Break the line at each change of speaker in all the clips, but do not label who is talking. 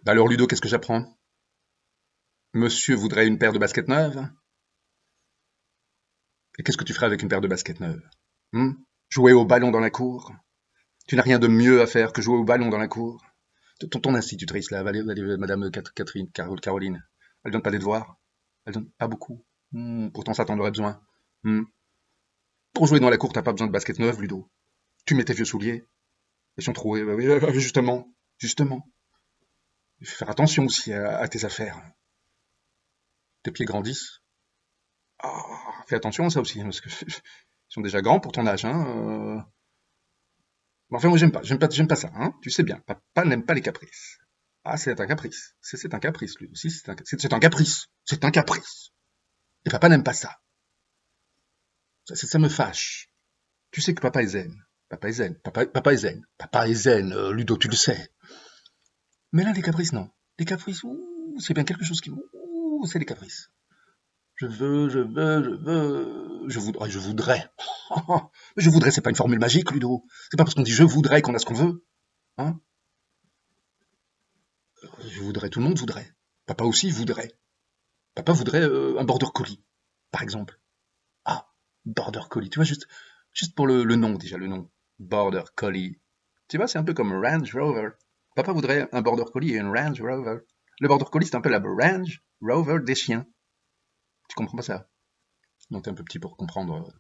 Bah alors Ludo, qu'est-ce que j'apprends? Monsieur voudrait une paire de baskets neuves? Et qu'est-ce que tu ferais avec une paire de baskets neuves? Hmm. Jouer au ballon dans la cour? Tu n'as rien de mieux à faire que jouer au ballon dans la cour? Ton institutrice, là, Madame Catherine, Caroline, elle donne pas des devoirs? Elle donne pas beaucoup. Pourtant, ça t'en aurait besoin. Hmm. Pour jouer dans la cour, t'as pas besoin de baskets neuves, Ludo. Tu mets tes vieux souliers. Ils sont troués. Bah oui, justement. Justement. Il faut faire attention aussi à tes affaires. Tes pieds grandissent. Ah, fais attention à ça aussi, parce que ils sont déjà grands pour ton âge, hein. Mais enfin, moi, j'aime pas ça, hein. Tu sais bien, papa n'aime pas les caprices. Ah, c'est un caprice. C'est un caprice, lui aussi. C'est un caprice. C'est un caprice. Et papa n'aime pas ça. Ça me fâche. Tu sais que papa est zen. Papa est zen. Papa est zen. Papa est zen, Ludo, tu le sais. Mais là, les caprices, non. Les caprices, c'est bien quelque chose qui... c'est les caprices. Je voudrais. Je voudrais, c'est pas une formule magique, Ludo. C'est pas parce qu'on dit je voudrais qu'on a ce qu'on veut. Hein. Je voudrais, tout le monde voudrait. Papa aussi voudrait. Papa voudrait un border collie, par exemple. Ah, border collie. Tu vois, juste pour le nom, déjà, le nom. Border collie. Tu vois, c'est un peu comme Range Rover. Papa voudrait un border collie et une Range Rover. Le border collie, c'est un peu la Range Rover des chiens. Tu comprends pas ça? Non, t'es un peu petit pour comprendre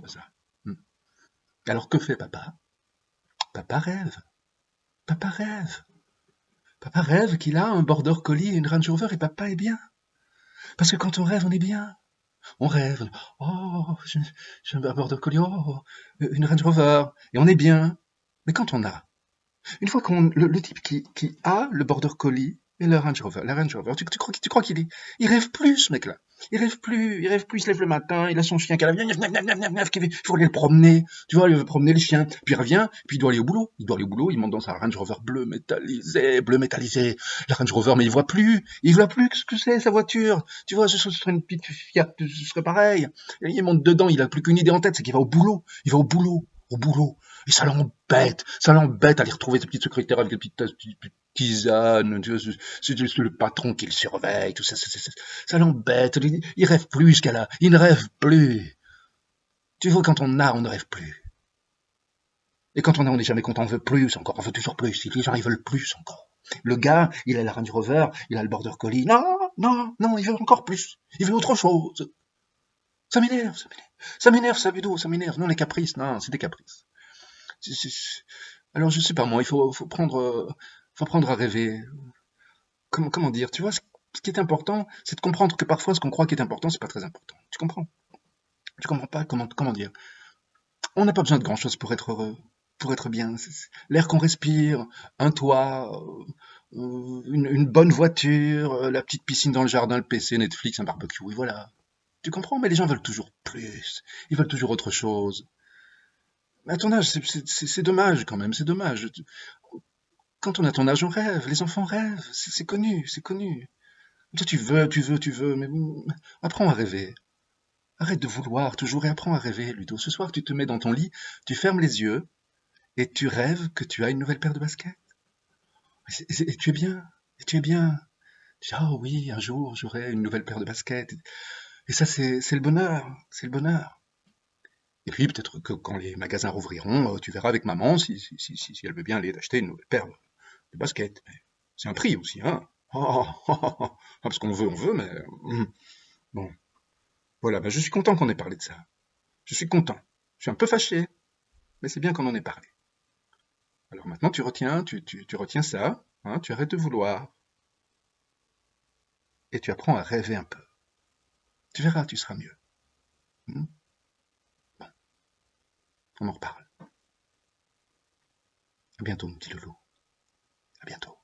ça. Hmm. Alors que fait papa? Papa rêve. Papa rêve. Papa rêve qu'il a un border collie et une Range Rover et papa est bien. Parce que quand on rêve, on est bien. On rêve. Oh, j'ai un border collie. Oh, une Range Rover. Et on est bien. Mais quand on a, une fois le type qui a le border collie et la Range Rover, tu crois il rêve plus, ce mec-là. Il rêve plus, il se lève le matin, il a son chien qui a la il faut aller le promener, tu vois, il veut promener le chien, puis il revient, puis il doit aller au boulot, il monte dans sa Range Rover bleu métallisé, la Range Rover, mais il voit plus ce que c'est sa voiture, tu vois, ce serait une petite Fiat, ce serait pareil, et il monte dedans, il a plus qu'une idée en tête, c'est qu'il va au boulot, et ça l'embête à aller retrouver sa petite secrétaire avec des petites tisanes, tu vois, c'est juste le patron qui le surveille, tout ça, ça l'embête, il rêve plus jusqu'à là, il ne rêve plus. Tu vois, quand on ne rêve plus. Et quand on n'est jamais content, on veut plus encore, on veut toujours plus. Les gens, ils veulent plus encore. Le gars, il a la Range Rover, il a le Border Collie. Non, non, non, il veut encore plus. Il veut autre chose. Ça m'énerve, ça m'énerve. Ça m'énerve, ça, Ludo, ça m'énerve. Non, les caprices, non, c'est des caprices. Alors, je sais pas, moi, faut prendre à rêver. Comment dire, tu vois, ce qui est important, c'est de comprendre que parfois, ce qu'on croit qui est important, c'est pas très important. Tu comprends? Tu comprends pas comment dire? On n'a pas besoin de grand chose pour être heureux, pour être bien. L'air qu'on respire, un toit, une bonne voiture, la petite piscine dans le jardin, le PC, Netflix, un barbecue, et voilà. Tu comprends? Mais les gens veulent toujours plus. Ils veulent toujours autre chose. À ton âge, c'est dommage quand même, c'est dommage. Quand on a ton âge, on rêve. Les enfants rêvent. C'est connu, c'est connu. Toi, tu veux, mais apprends à rêver. Arrête de vouloir toujours et apprends à rêver, Ludo. Ce soir, tu te mets dans ton lit, tu fermes les yeux et tu rêves que tu as une nouvelle paire de baskets. Et tu es bien. Et tu es bien. Tu dis, ah oui, un jour, j'aurai une nouvelle paire de baskets. Et ça, c'est le bonheur. C'est le bonheur. Et puis, peut-être que quand les magasins rouvriront, tu verras avec maman si elle veut bien aller t'acheter une nouvelle paire de baskets. Mais c'est un prix aussi, hein. Parce on veut, mais bon. Voilà, ben je suis content qu'on ait parlé de ça. Je suis content. Je suis un peu fâché, mais c'est bien qu'on en ait parlé. Alors maintenant, tu retiens ça, hein, tu arrêtes de vouloir, et tu apprends à rêver un peu. Tu verras, tu seras mieux. Hmm. Bon, on en reparle. À bientôt, mon petit loulou. À bientôt.